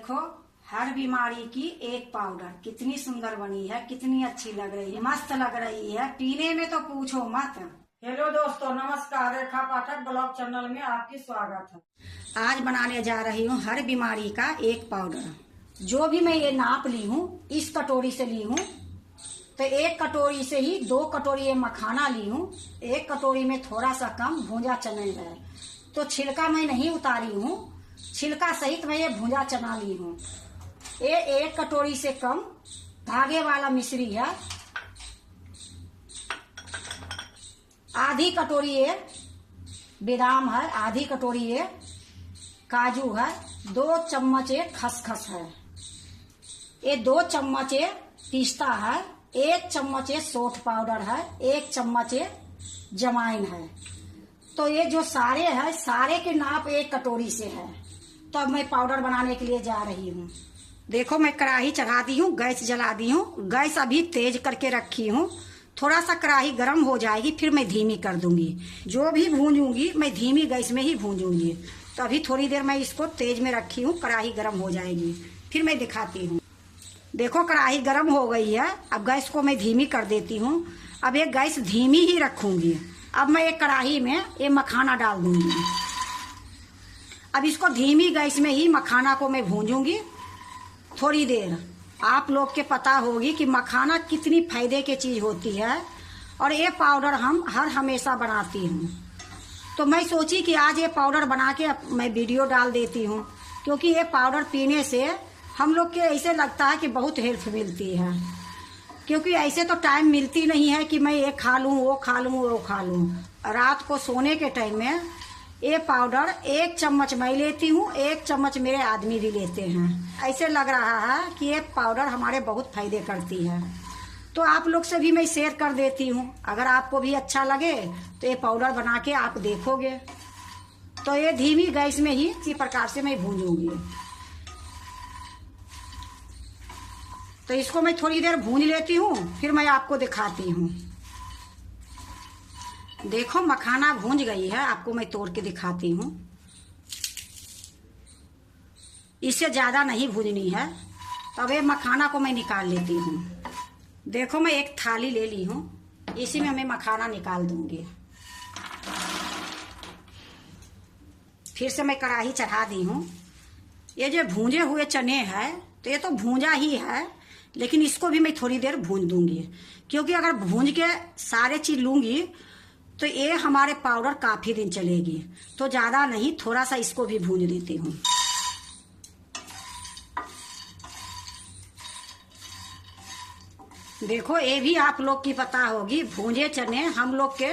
देखो, हर बीमारी की एक पाउडर कितनी सुंदर बनी है, कितनी अच्छी लग रही है, मस्त लग रही है, पीने में तो पूछो मत। हेलो दोस्तों, नमस्कार। रेखा पाठक ब्लॉग चैनल में आपकी स्वागत है। आज बनाने जा रही हूँ हर बीमारी का एक पाउडर। जो भी मैं ये नाप ली हूँ, इस कटोरी से ली हूँ, तो एक कटोरी से ही 2 कटोरी ये मखाना ली हूँ। एक कटोरी में थोड़ा सा कम भूंजा चना है, तो छिलका मैं नहीं उतारी हूँ, छिलका सहित मैं ये भूंजा चना ली हूँ। ये 1 कटोरी से कम धागे वाला मिश्री है। आधी कटोरी ये बादाम है, आधी कटोरी ये काजू है, 2 चम्मच ये खसखस है, ये 2 चम्मच ये पिस्ता है, 1 चम्मच ये सौंठ पाउडर है, 1 चम्मच ये जमाइन है। तो ये जो सारे है, सारे के नाप 1 कटोरी से है। तो अब मैं पाउडर बनाने के लिए जा रही हूँ। देखो, मैं कढ़ाई चढ़ा दी हूँ, गैस जला दी हूँ, गैस अभी तेज करके रखी हूँ। थोड़ा सा कढ़ाई गर्म हो जाएगी, फिर मैं धीमी कर दूंगी। जो भी भूंजूंगी मैं धीमी गैस में ही भूंजूंगी। तो अभी थोड़ी देर मैं इसको तेज में रखी हूँ, कढ़ाई गर्म हो जाएगी, फिर मैं दिखाती हूँ। देखो, कढ़ाई गर्म हो गई है, अब गैस को मैं धीमी कर देती हूँ। अब ये गैस धीमी ही रखूंगी। अब मैं एक कढ़ाई में ये मखाना डाल दूंगी। अब इसको धीमी गैस में ही मखाना को मैं भूंजूंगी थोड़ी देर। आप लोग के पता होगी कि मखाना कितनी फायदे की चीज होती है, और ये पाउडर हम हर हमेशा बनाती हूँ। तो मैं सोची कि आज ये पाउडर बना के मैं वीडियो डाल देती हूँ, क्योंकि ये पाउडर पीने से हम लोग के ऐसे लगता है कि बहुत हेल्प मिलती है। क्योंकि ऐसे तो टाइम मिलती नहीं है कि मैं ये खा लूँ, वो खा लूँ, वो खा लूँ। रात को सोने के टाइम में ये पाउडर 1 चम्मच मैं लेती हूँ, 1 चम्मच मेरे आदमी भी लेते हैं। ऐसे लग रहा है कि ये पाउडर हमारे बहुत फायदे करती है। तो आप लोग से भी मैं शेयर कर देती हूँ। अगर आपको भी अच्छा लगे तो ये पाउडर बना के आप देखोगे। तो ये धीमी गैस में ही इसी प्रकार से मैं भूंजूंगी। तो इसको मैं थोड़ी देर भूंज लेती हूँ, फिर मैं आपको दिखाती हूँ। देखो, मखाना भूंज गई है, आपको मैं तोड़ के दिखाती हूँ। इससे ज्यादा नहीं भूंजनी है। तब ये मखाना को मैं निकाल लेती हूँ। देखो, मैं एक थाली ले ली हूँ, इसी में मैं मखाना निकाल दूंगी। फिर से मैं कढ़ाई चढ़ा दी हूँ। ये जो भूंजे हुए चने हैं, तो ये तो भूंजा ही है, लेकिन इसको भी मैं थोड़ी देर भूंज दूंगी। क्योंकि अगर भूंज के सारे चीज लूंगी तो ये हमारे पाउडर काफी दिन चलेगी। तो ज्यादा नहीं, थोड़ा सा इसको भी भूंज देती हूँ। देखो, ये भी आप लोग की पता होगी, भूंजे चने हम लोग के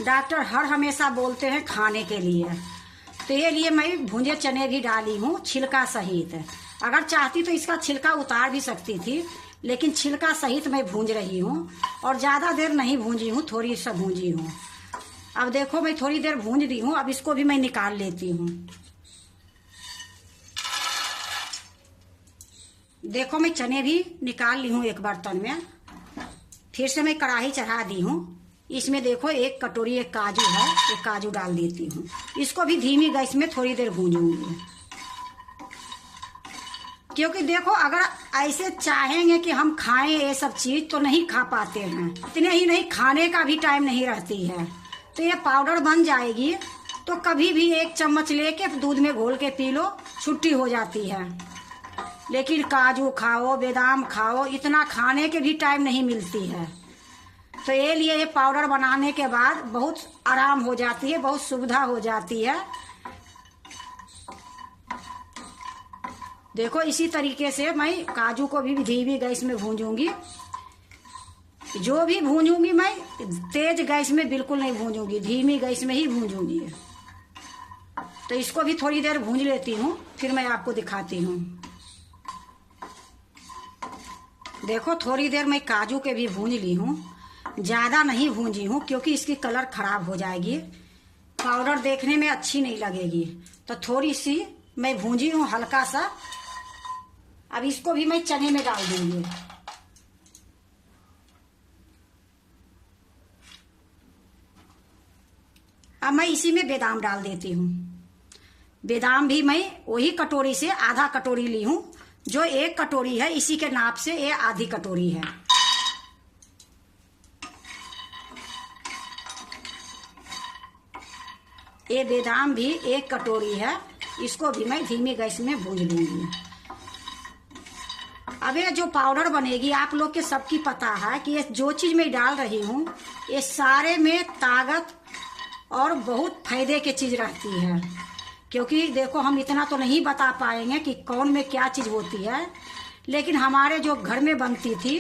डॉक्टर हर हमेशा बोलते हैं खाने के लिए। तो ये लिए मैं भूंजे चने भी डाली हूँ, छिलका सहित। अगर चाहती तो इसका छिलका उतार भी सकती थी, लेकिन छिलका सहित मैं भूंज रही हूँ। और ज्यादा देर नहीं भूंजी हूँ, थोड़ी सा भूंजी हूँ। अब देखो, मैं थोड़ी देर भूंज दी हूँ, अब इसको भी मैं निकाल लेती हूँ। देखो, मैं चने भी निकाल ली हूँ एक बर्तन में। फिर से मैं कढ़ाई चढ़ा दी हूँ। इसमें देखो, 1 कटोरी एक काजू है, एक काजू डाल देती हूँ। इसको भी धीमी गैस में थोड़ी देर भूंजूंगी। क्योंकि देखो, अगर ऐसे चाहेंगे कि हम खाएं ये सब चीज, तो नहीं खा पाते हैं। इतने ही नहीं, खाने का भी टाइम नहीं रहती है। तो ये पाउडर बन जाएगी तो कभी भी 1 चम्मच लेके दूध में घोल के पी लो, छुट्टी हो जाती है। लेकिन काजू खाओ, बादाम खाओ, इतना खाने के भी टाइम नहीं मिलती है। तो ये लिए ये पाउडर बनाने के बाद बहुत आराम हो जाती है, बहुत सुविधा हो जाती है। देखो, इसी तरीके से मैं काजू को भी धीमी गैस में भूंजूंगी। जो भी भूंजूंगी मैं तेज गैस में बिल्कुल नहीं भूंजूंगी, धीमी गैस में ही भूंजूंगी। तो इसको भी थोड़ी देर भूंज लेती हूँ, फिर मैं आपको दिखाती हूँ। देखो, थोड़ी देर मैं काजू के भी भूंज ली हूँ, ज्यादा नहीं भूंजी हूँ, क्योंकि इसकी कलर खराब हो जाएगी, पाउडर देखने में अच्छी नहीं लगेगी। तो थोड़ी सी मैं भूंजी हूँ, हल्का सा। अब इसको भी मैं चने में डाल दूंगी। अब मैं इसी में बादाम डाल देती हूँ। बादाम भी मैं वही कटोरी से आधा कटोरी ली हूँ। जो 1 कटोरी है इसी के नाप से ये आधी कटोरी है। ये बादाम भी 1 कटोरी है, इसको भी मैं धीमी गैस में भून लूंगी। अब ये जो पाउडर बनेगी, आप लोग के सबकी पता है कि ये जो चीज मैं डाल रही हूँ ये सारे में ताकत और बहुत फायदे की चीज रहती है। क्योंकि देखो हम इतना तो नहीं बता पाएंगे कि कौन में क्या चीज होती है, लेकिन हमारे जो घर में बनती थी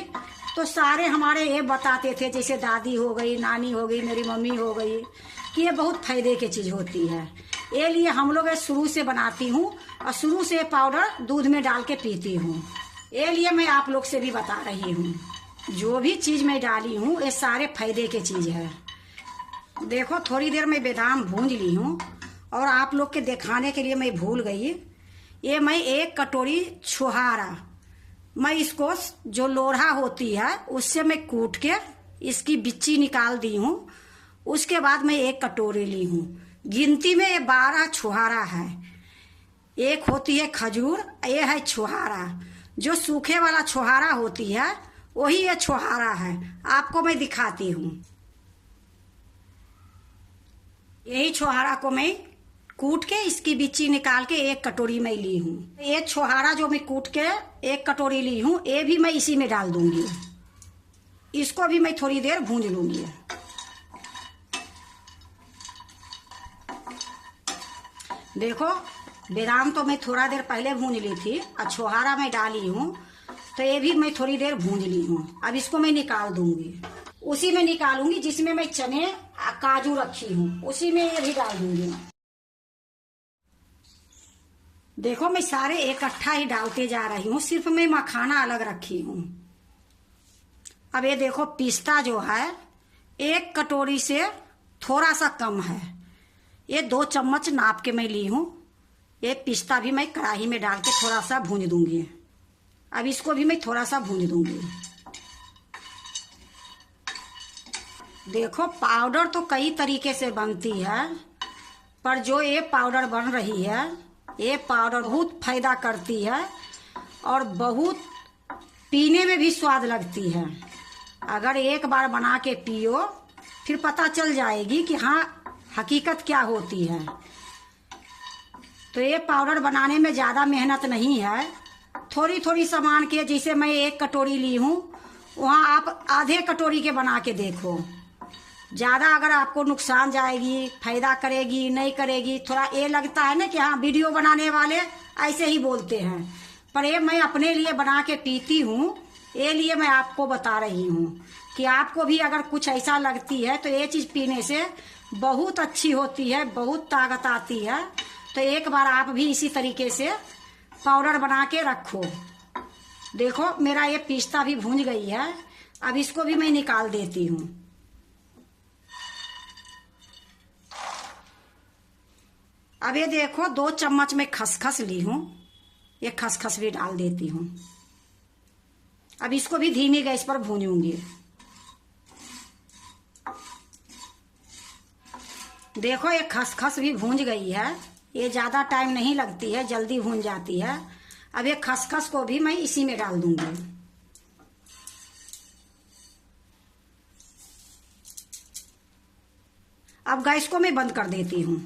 तो सारे हमारे ये बताते थे, जैसे दादी हो गई, नानी हो गई, मेरी मम्मी हो गई, कि ये बहुत फायदे की चीज होती है। ये लिए हम लोग शुरू से बनाती हूँ और शुरू से पाउडर दूध में डाल के पीती हूँ। ये लिए मैं आप लोग से भी बता रही हूँ, जो भी चीज मैं डाली हूँ ये सारे फायदे की चीज है। देखो थोड़ी देर में बादाम भूंज ली हूँ और आप लोग के दिखाने के लिए मैं भूल गई, ये मैं 1 कटोरी छुहारा, मैं इसको जो लोढ़ा होती है उससे मैं कूट के इसकी बिच्ची निकाल दी हूँ। उसके बाद मैं 1 कटोरी ली हूँ। गिनती में ये 12 छुहारा है। एक होती है खजूर, ये है छुहारा। जो सूखे वाला छुहारा होती है वही ये छुहारा है। आपको मैं दिखाती हूँ। यही छुहारा को मैं कूट के इसकी बिच्ची निकाल के 1 कटोरी में ली हूँ। ये छुहारा जो मैं कूट के 1 कटोरी ली हूँ ये भी मैं इसी में डाल दूंगी। इसको भी मैं थोड़ी देर भूंज लूंगी। देखो बादाम तो मैं थोड़ा देर पहले भूंज ली थी और छुहारा मैं डाली हूँ, तो ये भी मैं थोड़ी देर भूंज ली हूँ। अब इसको मैं निकाल दूंगी। उसी में निकालूंगी जिसमें मैं चने काजू रखी हूँ, उसी में ये भी डाल दूंगी। देखो मैं सारे इकट्ठा ही डालते जा रही हूँ, सिर्फ मैं मखाना अलग रखी हूँ। अब ये देखो पिस्ता जो है 1 कटोरी से थोड़ा सा कम है, ये 2 चम्मच नाप के मैं ली हूँ। ये पिस्ता भी मैं कढ़ाई में डाल के थोड़ा सा भूंज दूंगी। अब इसको भी मैं थोड़ा सा भूंज दूंगी। देखो पाउडर तो कई तरीके से बनती है, पर जो ये पाउडर बन रही है ये पाउडर बहुत फायदा करती है और बहुत पीने में भी स्वाद लगती है। अगर एक बार बना के पियो फिर पता चल जाएगी कि हाँ हकीकत क्या होती है। तो ये पाउडर बनाने में ज़्यादा मेहनत नहीं है। थोड़ी थोड़ी सामान के, जैसे मैं 1 कटोरी ली हूँ वहाँ आप आधे कटोरी के बना के देखो। ज़्यादा अगर आपको नुकसान जाएगी, फायदा करेगी नहीं करेगी, थोड़ा ये लगता है ना कि हाँ वीडियो बनाने वाले ऐसे ही बोलते हैं, पर ये मैं अपने लिए बना के पीती हूँ। ये लिए मैं आपको बता रही हूँ कि आपको भी अगर कुछ ऐसा लगती है तो ये चीज़ पीने से बहुत अच्छी होती है, बहुत ताकत आती है। तो एक बार आप भी इसी तरीके से पाउडर बना के रखो। देखो मेरा ये पिस्ता भी भूंज गई है, अब इसको भी मैं निकाल देती हूँ। अब ये देखो 2 चम्मच में खसखस ली हूँ, ये खसखस भी डाल देती हूँ। अब इसको भी धीमी गैस पर भूनूंगी। देखो ये खसखस भी भूंज गई है, ये ज़्यादा टाइम नहीं लगती है, जल्दी भून जाती है। अब ये खसखस को भी मैं इसी में डाल दूंगी। अब गैस को मैं बंद कर देती हूँ।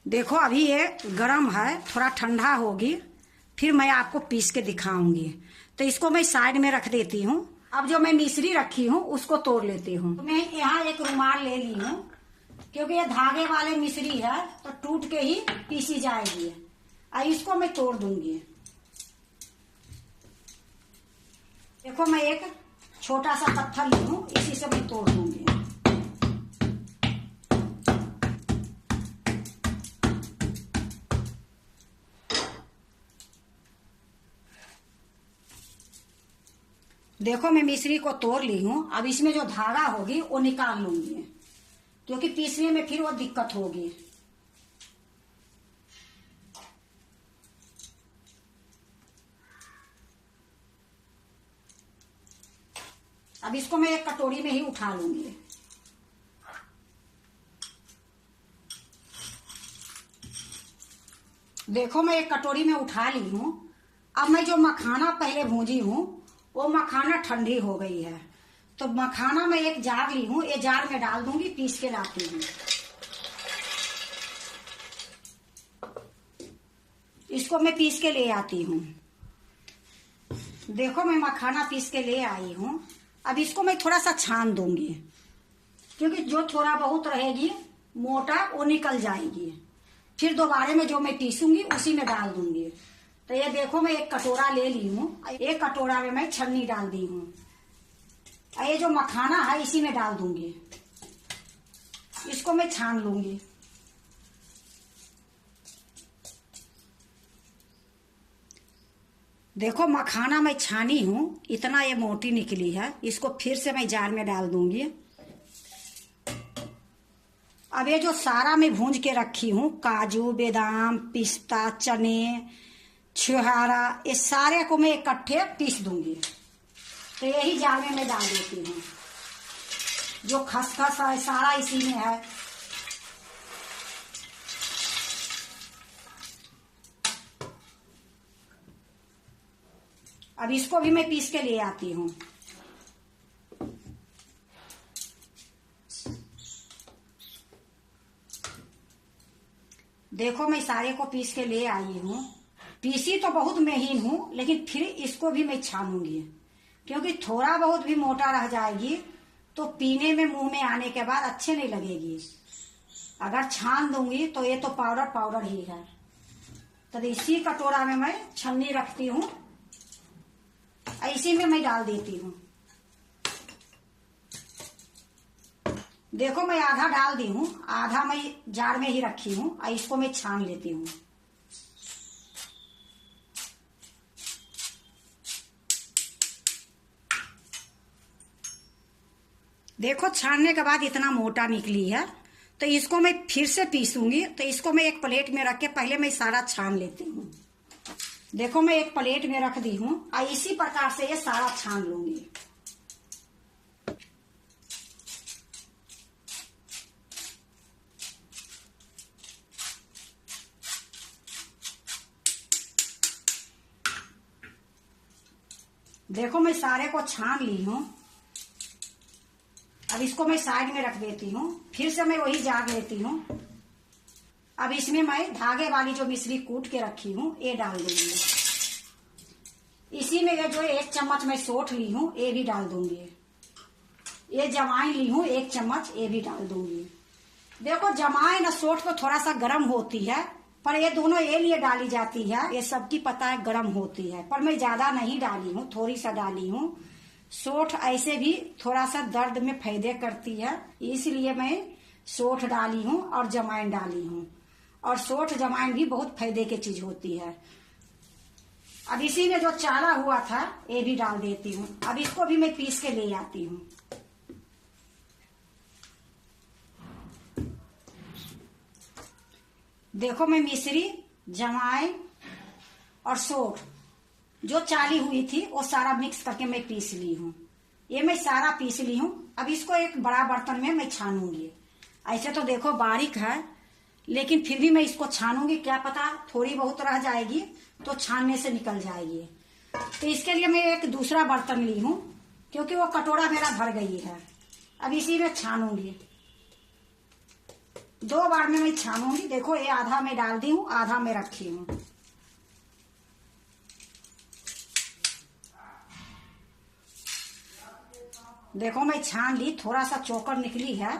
देखो अभी ये गरम है, थोड़ा ठंडा होगी फिर मैं आपको पीस के दिखाऊंगी। तो इसको मैं साइड में रख देती हूँ। अब जो मैं मिश्री रखी हूँ उसको तोड़ लेती हूँ। तो मैं यहाँ एक रुमाल ले ली हूँ, क्योंकि ये धागे वाले मिश्री है तो टूट के ही पीसी जाएगी। अब इसको मैं तोड़ दूंगी। देखो मैं एक छोटा सा पत्थर ली हूँ, इसी से मैं तोड़ दूंगी। देखो मैं मिश्री को तोड़ ली हूँ। अब इसमें जो धागा होगी वो निकाल लूंगी, क्योंकि पीसने में फिर वो दिक्कत होगी। अब इसको मैं एक कटोरी में ही उठा लूंगी। देखो मैं एक कटोरी में उठा ली हूँ। अब मैं जो मखाना पहले भूंजी हूँ वो मखाना ठंडी हो गई है, तो मखाना मैं एक जार ली हूँ, ये जार में डाल दूंगी, पीस के लाती हूँ। इसको मैं पीस के ले आती हूँ। देखो मैं मखाना पीस के ले आई हूँ। अब इसको मैं थोड़ा सा छान दूंगी, क्योंकि जो थोड़ा बहुत रहेगी मोटा वो निकल जाएगी। फिर दोबारा में जो मैं पीसूंगी उसी में डाल दूंगी। तो ये देखो मैं एक कटोरा ले ली हूँ, एक कटोरा में मैं छन्नी डाल दी हूँ। ये जो मखाना है इसी में डाल दूंगी, इसको मैं छान लूंगी। देखो मखाना मैं छानी हूँ, इतना ये मोटी निकली है। इसको फिर से मैं जार में डाल दूंगी। अब ये जो सारा मैं भूंज के रखी हूँ, काजू, बादाम, पिस्ता, चने, छुहारा, ये सारे को मैं इकट्ठे पीस दूंगी। तो यही जार में मैं डाल देती हूँ। जो खसखस है सारा इसी में है। अब इसको भी मैं पीस के ले आती हूँ। देखो मैं सारे को पीस के ले आई हूँ। पीसी तो बहुत महीन हूँ, लेकिन फिर इसको भी मैं छानूंगी, क्योंकि थोड़ा बहुत भी मोटा रह जाएगी तो पीने में, मुंह में आने के बाद अच्छे नहीं लगेगी। अगर छान दूंगी तो ये तो पाउडर पाउडर ही है। तो इसी कटोरा में मैं छन्नी रखती हूँ, इसी में मैं डाल देती हूँ। देखो मैं आधा डाल दी हूँ, आधा मैं जार में ही रखी हूँ। इसको मैं छान लेती हूँ। देखो छानने के बाद इतना मोटा निकली है, तो इसको मैं फिर से पीसूंगी। तो इसको मैं एक प्लेट में रख के पहले मैं सारा छान लेती हूँ। देखो मैं एक प्लेट में रख दी हूँ, और इसी प्रकार से ये सारा छान लूंगी। देखो मैं सारे को छान ली हूँ। अब इसको मैं साइड में रख देती हूँ। फिर से मैं वही जार लेती हूँ। अब इसमें मैं धागे वाली जो मिश्री कूट के रखी हूँ ये डाल दूंगी। इसी में ये जो 1 चम्मच मैं सौंठ ली हूँ ये भी डाल दूंगी। ये जमाइन ली हूँ 1 चम्मच, ये भी डाल दूंगी। देखो जमाइन और सौंठ तो थोड़ा सा गर्म होती है, पर ये दोनों ये लिए डाली जाती है, ये सबकी पता है गर्म होती है, पर मैं ज्यादा नहीं डाली हूँ, थोड़ी सा डाली हूँ। सौंठ ऐसे भी थोड़ा सा दर्द में फायदे करती है, इसलिए मैं सौंठ डाली हूँ और जमाइन डाली हूँ। और सौंठ जमाइन भी बहुत फायदे की चीज होती है। अब इसी में जो चारा हुआ था ये भी डाल देती हूँ। अब इसको भी मैं पीस के ले आती हूँ। देखो मैं मिश्री, जमाइन और सौंठ जो चाली हुई थी वो सारा मिक्स करके मैं पीस ली हूँ। ये मैं सारा पीस ली हूँ। अब इसको एक बड़ा बर्तन में मैं छानूंगी। ऐसे तो देखो बारीक है, लेकिन फिर भी मैं इसको छानूंगी। क्या पता थोड़ी बहुत रह जाएगी तो छानने से निकल जाएगी। तो इसके लिए मैं एक दूसरा बर्तन ली हूँ, क्योंकि वो कटोरा मेरा भर गई है। अब इसी में छानूंगी। 2 बार में मैं छानूंगी। देखो ये आधा मैं डाल दी हूँ, आधा मैं रखी हूँ। देखो मैं छान ली, थोड़ा सा चोकर निकली है,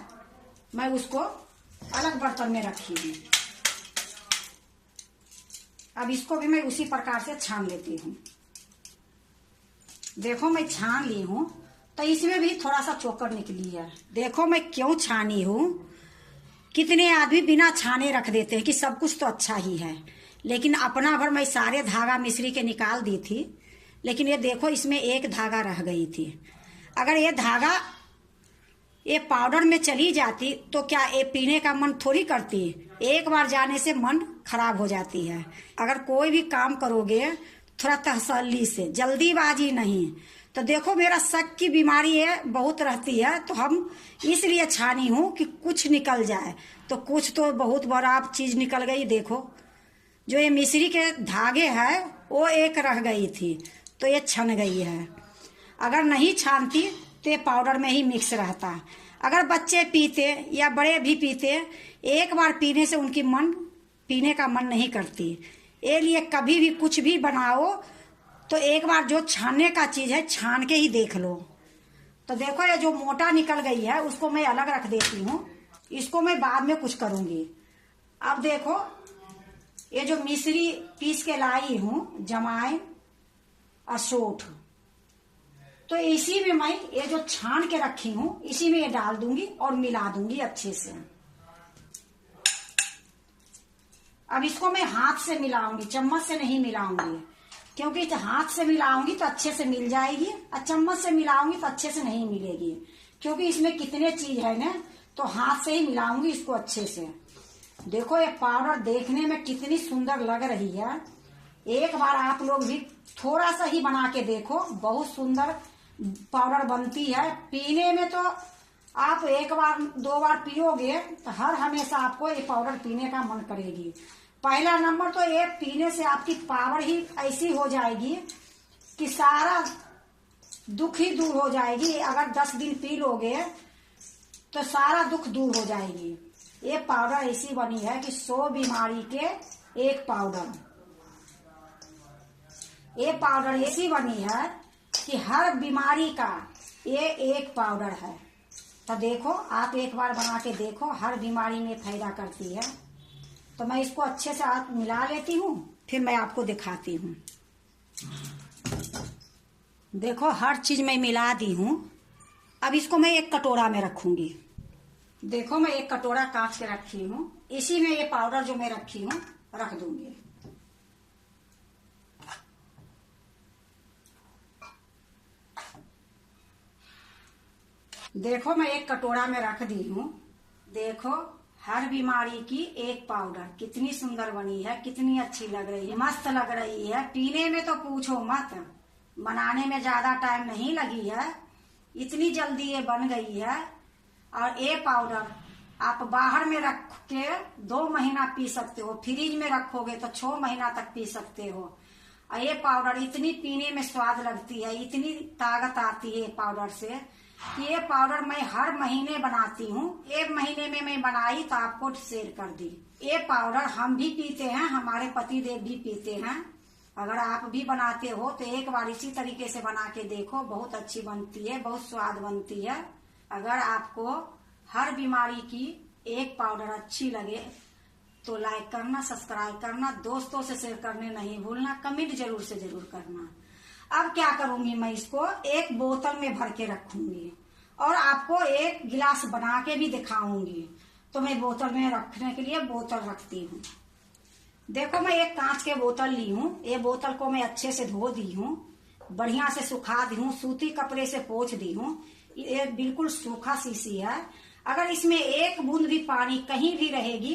मैं उसको अलग बर्तन में रखी हूँ। अब इसको भी मैं उसी प्रकार से छान लेती हूँ। देखो मैं छान ली हूँ, तो इसमें भी थोड़ा सा चोकर निकली है। देखो मैं क्यों छानी हूँ। कितने आदमी बिना छाने रख देते हैं कि सब कुछ तो अच्छा ही है, लेकिन अपना भर मैं सारे धागा मिश्री के निकाल दी थी, लेकिन ये देखो इसमें एक धागा रह गई थी। अगर ये धागा ये पाउडर में चली जाती तो क्या ये पीने का मन थोड़ी करती। एक बार जाने से मन खराब हो जाती है। अगर कोई भी काम करोगे थोड़ा तसल्ली से, जल्दीबाजी नहीं। तो देखो मेरा शक की बीमारी है बहुत रहती है, तो हम इसलिए छानी हूँ कि कुछ निकल जाए। तो कुछ तो बहुत बड़ा चीज निकल गई। देखो जो ये मिश्री के धागे है वो एक रह गई थी, तो ये छन गई है। अगर नहीं छानती तो ये पाउडर में ही मिक्स रहता। अगर बच्चे पीते या बड़े भी पीते, एक बार पीने से उनकी पीने का मन नहीं करती। ये लिए कभी भी कुछ भी बनाओ तो एक बार जो छानने का चीज है छान के ही देख लो। तो देखो ये जो मोटा निकल गई है उसको मैं अलग रख देती हूँ, इसको मैं बाद में कुछ करूंगी। अब देखो ये जो मिश्री पीस के लाई हूँ, जमाइन और सौंठ, तो इसी में मैं ये जो छान के रखी हूँ इसी में ये डाल दूंगी और मिला दूंगी अच्छे से। अब इसको मैं हाथ से मिलाऊंगी, चम्मच से नहीं मिलाऊंगी, क्योंकि हाथ से मिलाऊंगी तो अच्छे से मिल जाएगी और चम्मच से मिलाऊंगी तो अच्छे से नहीं मिलेगी, क्योंकि इसमें कितने चीज है ना, तो हाथ से ही मिलाऊंगी इसको अच्छे से। देखो ये पाउडर देखने में कितनी सुंदर लग रही है। एक बार आप लोग भी थोड़ा सा ही बना के देखो, बहुत सुंदर पाउडर बनती है। पीने में तो आप एक बार दो बार पियोगे तो हर हमेशा आपको ये पाउडर पीने का मन करेगी। पहला नंबर तो ये पीने से आपकी पावर ही ऐसी हो जाएगी कि सारा दुख ही दूर हो जाएगी। अगर 10 दिन पी लोगे तो सारा दुख दूर हो जाएगी। ये पाउडर ऐसी बनी है कि 100 बीमारी के एक पाउडर। ये पाउडर ऐसी बनी है कि हर बीमारी का ये एक पाउडर है। तो देखो आप एक बार बना के देखो, हर बीमारी में फायदा करती है। तो मैं इसको अच्छे से आप मिला लेती हूँ, फिर मैं आपको दिखाती हूँ। देखो हर चीज मैं मिला दी हूँ। अब इसको मैं एक कटोरा में रखूंगी। देखो मैं एक कटोरा कांच के रखी हूँ, इसी में ये पाउडर जो मैं रखी हूँ रख दूंगी। देखो मैं एक कटोरा में रख दी हूँ। देखो हर बीमारी की एक पाउडर कितनी सुंदर बनी है, कितनी अच्छी लग रही है, मस्त लग रही है। पीने में तो पूछो मत, बनाने में ज्यादा टाइम नहीं लगी है, इतनी जल्दी ये बन गई है। और ये पाउडर आप बाहर में रख के 2 महीना पी सकते हो, फ्रिज में रखोगे तो 6 महीना तक पी सकते हो। और ये पाउडर इतनी पीने में स्वाद लगती है, इतनी ताकत आती है पाउडर से कि ये पाउडर मैं हर महीने बनाती हूँ। 1 महीने में मैं बनाई तो आपको शेयर कर दी। ये पाउडर हम भी पीते हैं, हमारे पति देव भी पीते हैं। अगर आप भी बनाते हो तो एक बार इसी तरीके से बना के देखो, बहुत अच्छी बनती है, बहुत स्वाद बनती है। अगर आपको हर बीमारी की एक पाउडर अच्छी लगे तो लाइक करना, सब्सक्राइब करना, दोस्तों से शेयर करने नहीं भूलना, कमेंट जरूर से जरूर करना। अब क्या करूंगी, मैं इसको एक बोतल में भर के रखूंगी और आपको एक गिलास बना के भी दिखाऊंगी। तो मैं बोतल में रखने के लिए बोतल रखती हूँ। देखो मैं एक कांच के बोतल ली हूँ। ये बोतल को मैं अच्छे से धो दी हूँ, बढ़िया से सुखा दी हूँ, सूती कपड़े से पोंछ दी हूँ। ये बिल्कुल सूखा शीशी है। अगर इसमें एक बूंद भी पानी कहीं भी रहेगी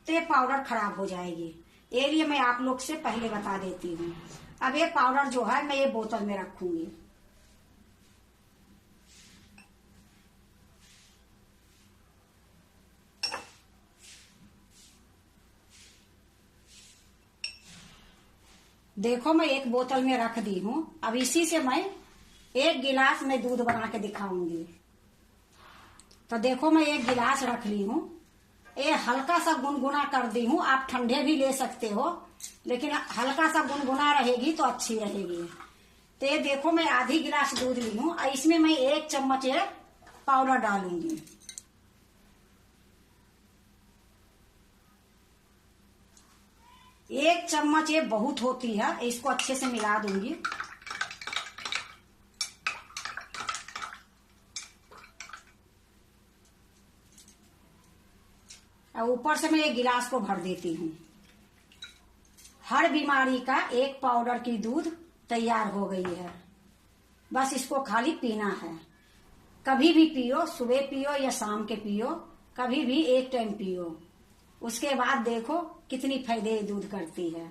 तो ये पाउडर खराब हो जाएगी। ये लिए मैं आप लोग से पहले बता देती हूँ। अब ये पाउडर जो है मैं ये बोतल में रखूंगी। देखो मैं एक बोतल में रख दी हूँ। अब इसी से मैं 1 गिलास में दूध बना के दिखाऊंगी। तो देखो मैं 1 गिलास रख ली हूँ। ये हल्का सा गुनगुना कर दी हूँ। आप ठंडे भी ले सकते हो, लेकिन हल्का सा गुनगुना रहेगी तो अच्छी रहेगी। तो ये देखो मैं आधी गिलास दूध ली हूँ और इसमें मैं 1 चम्मच पाउडर डालूंगी। एक चम्मच ये बहुत होती है, इसको अच्छे से मिला दूंगी। और ऊपर से मैं एक गिलास को भर देती हूँ। हर बीमारी का एक पाउडर की दूध तैयार हो गई है। बस इसको खाली पीना है। कभी भी पियो, सुबह पियो या शाम के पियो, कभी भी एक टाइम पियो। उसके बाद देखो कितनी फायदे दूध करती है।